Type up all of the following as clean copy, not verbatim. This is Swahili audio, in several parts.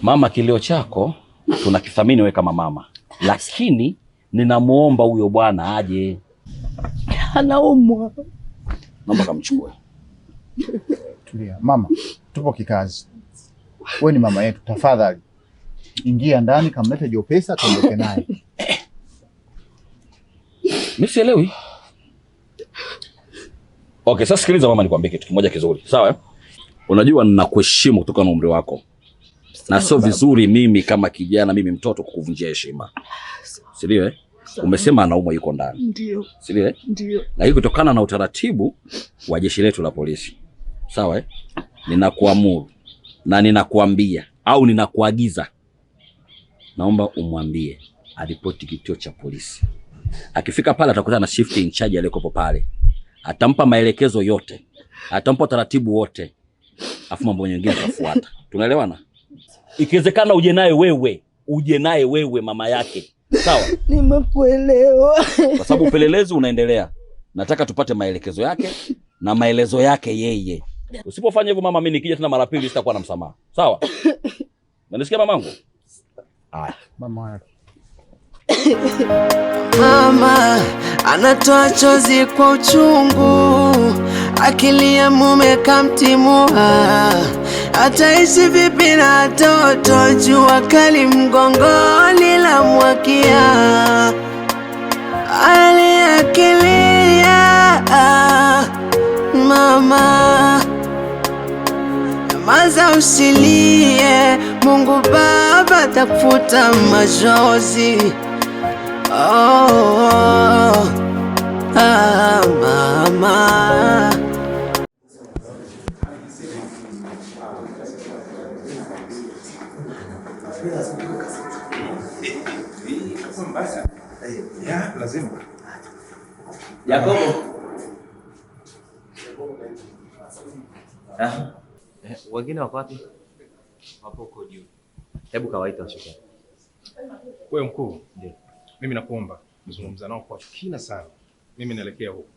Mama, kilio chako tunakithamini wewe kama mama, lakini ninamuomba huyo bwana aje. Anaumwa. Naomba kamchukue. Tulia mama, tupo kikazi. Wewe ni mama yetu, tafadhali ingia ndani, kamlete Jopesa tuondoke naye. Mimi sielewi. Okay, sasa sikiliza mama, nikwambie kitu kimoja kizuri. Sawa? Unajua ninakuheshimu kutokana na umri wako. Na sio vizuri mimi kama kijana, mimi mtoto kukuvunjia heshima. Sindio? Umesema anaumwa yuko ndani. Ndio. Sindio? Ndio. Lakini kutokana na utaratibu wa jeshi letu la polisi. Sawa? Ninakuamuru na ninakuambia au ninakuagiza, naomba umwambie aripoti kituo cha polisi. Akifika pale atakutana na shift in charge aliyeko pale. Atampa maelekezo yote. Atampa taratibu wote. Afu mambo mengine yatafuata. Tunaelewana? Ikiwezekana uje naye wewe mama yake. Sawa? Nimekuelewa. Kwa sababu upelelezi unaendelea. Nataka tupate maelekezo yake na maelezo yake yeye. Usipofanya hivyo mama, mimi nikija tena mara pili sitakuwa na msamaha. Sawa? Unanisikia mamangu? Haya, Mama yake. Mama anatoa chozi kwa uchungu, akilia mume kamtimua. Ataishi vipi na watoto, jua kali mgongoni la mwakia. Aliakilia mama, maza usilie, Mungu Baba atakufuta machozi. Mama. Ya, lazima. Yakobo. Wengine wako wapi? Wapo huko juu. Hebu kawaita washuke. Wewe mkuu, ndio. Mimi nakuomba nizungumza nao kwa kina sana. Mimi naelekea huko.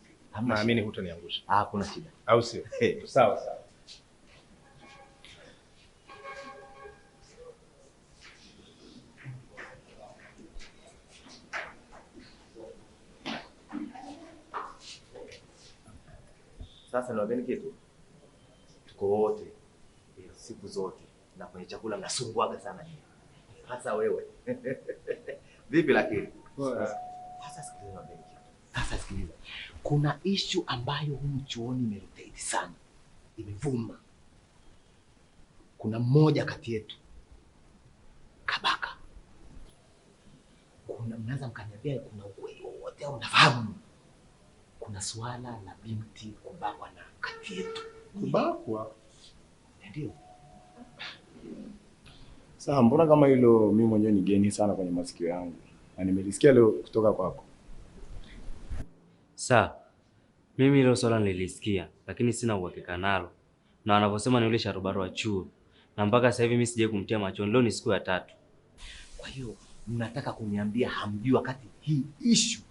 Naamini hutaniangusha. Kuna shida. Au sio? Sawa sawa. Sasa niwaambie kitu. Tuko wote siku zote na kwenye chakula mnasumbuaga sana nyinyi. Hasa wewe. Vipi lakini? Sasa sikiliza benki. Sasa sikiliza. Kuna issue ambayo humu chuoni imerotate sana. Imevuma. Kuna mmoja kati yetu kabaka. Mnaanza mkaniambia kuna ukweli wote au mnafahamu? Kuna swala la binti kubakwa na kati yetu. Kubakwa? Ndio. Sasa mbona kama hilo mimi mwenyewe ni geni sana kwenye masikio yangu. Na nimelisikia leo kutoka kwako. Sasa mimi hilo swala nilisikia, lakini sina uhakika nalo. Na wanavyosema ni yule sharubaro wa chuo. Na mpaka sasa hivi mimi sijaje kumtia machoni. Leo ni siku ya 3. Kwa hiyo mnataka kuniambia hamjui wakati hii issue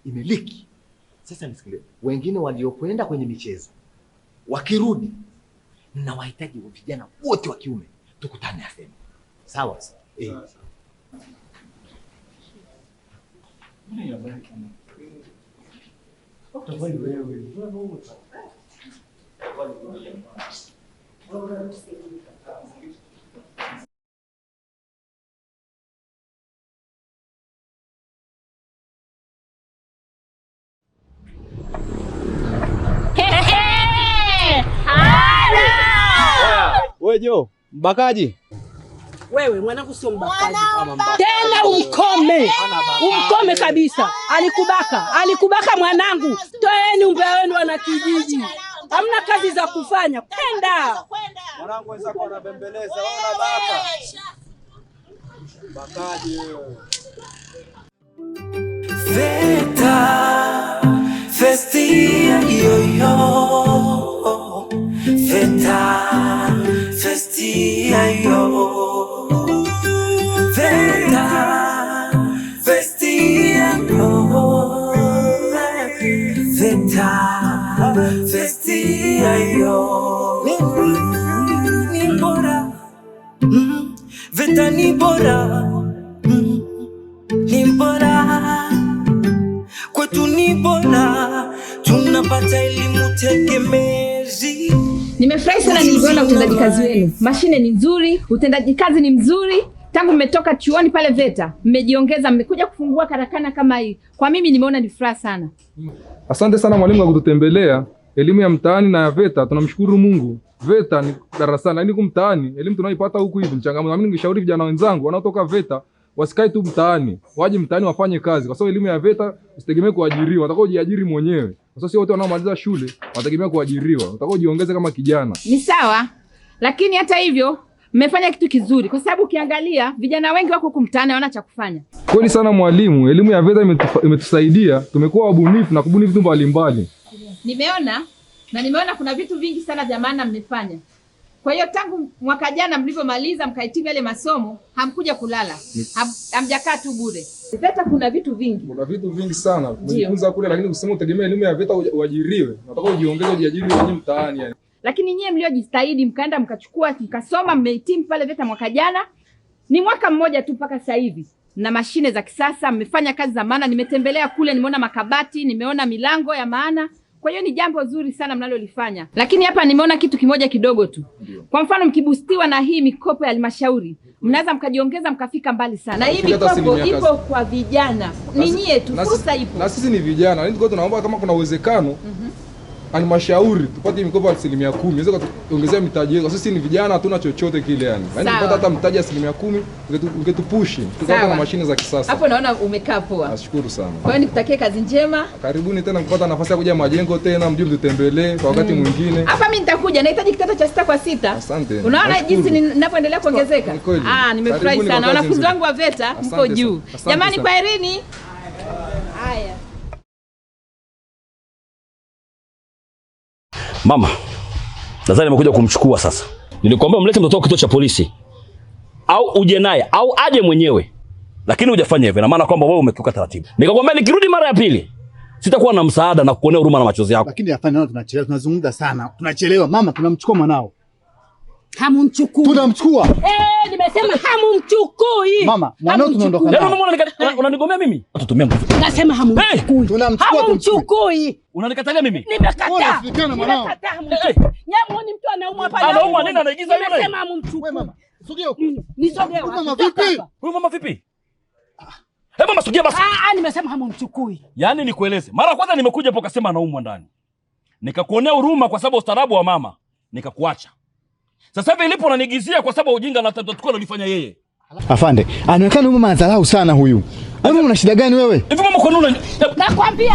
imeliki. Sasa nisikilize. Wengine waliokwenda kwenye michezo wakirudi, ninawahitaji vijana wote wa kiume tukutane aseme. Sawa? Wewe Jo, mbakaji. Wewe mwanangu sio mbakaji. Tena umkome. Umkome kabisa. Alikubaka mwanangu. Toeni umbea wenu wana kijiji. Hamna kazi za kufanya. Kwenda. Mwanangu wenzako wanabembeleza, wana baka. Mbakaji wewe. Festia yo. Festia yo. Festia yo. VETA ni bora, ni bora kwetu, ni bora, tunapata elimu tegemezi. Nimefurahi sana nilipoona utendaji kazi wenu. Mashine ni nzuri, utendaji kazi ni mzuri. Tangu mmetoka chuoni pale VETA, mmejiongeza, mmekuja kufungua karakana kama hii. Kwa mimi nimeona ni furaha sana. Asante sana mwalimu kwa kututembelea. Elimu ya mtaani na ya VETA tunamshukuru Mungu. VETA ni darasani, lakini kumtaani elimu tunaipata huku hivi mchangamano. Na mimi ningeshauri vijana wenzangu wanaotoka VETA wasikae tu mtaani, waje mtaani wafanye kazi. Kwa sababu elimu ya VETA usitegemee kuajiriwa, watakao jiajiri mwenyewe. Kwa sababu sio wote wanaomaliza shule watategemea kuajiriwa, watakao jiongeze kama kijana. Ni sawa, lakini hata hivyo mmefanya kitu kizuri, kwa sababu ukiangalia vijana wengi wako huku mtaani hawana cha kufanya. Kweli sana mwalimu, elimu ya VETA imetusaidia, tumekuwa wabunifu na kubuni vitu mbalimbali. Nimeona kuna vitu vingi sana vya maana mmefanya. Kwa hiyo tangu mwaka jana mlivyomaliza mkahitimu yale masomo, hamkuja kulala. Hamjakaa tu bure. VETA kuna vitu vingi. Kuna vitu vingi sana. Umejifunza kule, lakini usiseme utegemea elimu ya VETA uajiriwe. Nataka ujiongeze, ujiajiri wenyewe mtaani yani. Lakini nyie mliojistahidi mkaenda mkachukua mkasoma, mmehitimu pale VETA mwaka jana. Ni mwaka mmoja tu mpaka sasa hivi. Na mashine za kisasa, mmefanya kazi za maana. Nimetembelea kule, nimeona makabati, nimeona milango ya maana. Kwa hiyo ni jambo zuri sana mnalolifanya. Lakini hapa nimeona kitu kimoja kidogo tu. Kwa mfano mkibustiwa na hii mikopo ya halmashauri, mnaweza mkajiongeza mkafika mbali sana. Na hii mikopo ipo kwa vijana. Ni nyie tu, fursa ipo. Na sisi ni vijana. Lakini kwa tunaomba kama kuna uwezekano halmashauri tupate mikopo 10%. Iweze kuongezea mitaji yetu. Sisi ni vijana, hatuna chochote kile yani. Yaani tupata hata mtaji 10%, ungetupushi. Tukapata na mashine za kisasa. Hapo naona umekaa poa. Nashukuru sana. Kwa hiyo nikutakie kazi njema. Karibuni tena kupata nafasi ya kuja majengo tena, mje mtutembelee kwa wakati mwingine. Hapa mimi nitakuja, nahitaji kidato cha 6 kwa 6. Asante. Unaona jinsi ninapoendelea kuongezeka? Nimefurahi sana. Wanafunzi wangu wa VETA mko juu. Jamani, kwaherini. Haya. Mama, nadhani nimekuja kumchukua sasa. Nilikwambia mlete mtoto kituo cha polisi. Au uje naye au aje mwenyewe. Lakini hujafanya hivyo. Na maana kwamba wewe umekiuka taratibu. Nikakwambia nikirudi mara ya pili sitakuwa na msaada na kuonea huruma na machozi yako. Lakini hapana, naona tunachelewa, tunazungumza sana. Tunachelewa mama, tunamchukua mwanao. Hamumchukui. Tunamchukua. Nimesema hamumchukui. Mama, mwanao tunaondoka naye. Leo unanigomea mimi? Tutumia nguvu. Nasema hamumchukui. Tunamchukua. Hamumchukui. Unanikatalia mimi? Nimekataa. Unafikana mwanao. Nimekataa. Nyamoni mtu anaumwa hapa. Anaumwa nini anaigiza yule? Nasema hamumchukui. Wewe mama, sogea huko. Nisogea. Mama vipi? Huyu mama vipi? Hebu mama sogea basi. Nimesema hamumchukui. Yaani nikueleze. Mara kwanza nimekuja hapo kasema anaumwa ndani. Nikakuonea huruma kwa sababu ustaarabu wa mama. Nikakuacha. Sasa hivi ilipo unanigizia kwa sababu ujinga na tatizo alifanya yeye. Afande, anaonekana mama anadharau sana huyu. Wewe una shida gani wewe? Hivi mama kwa nini? Nakwambia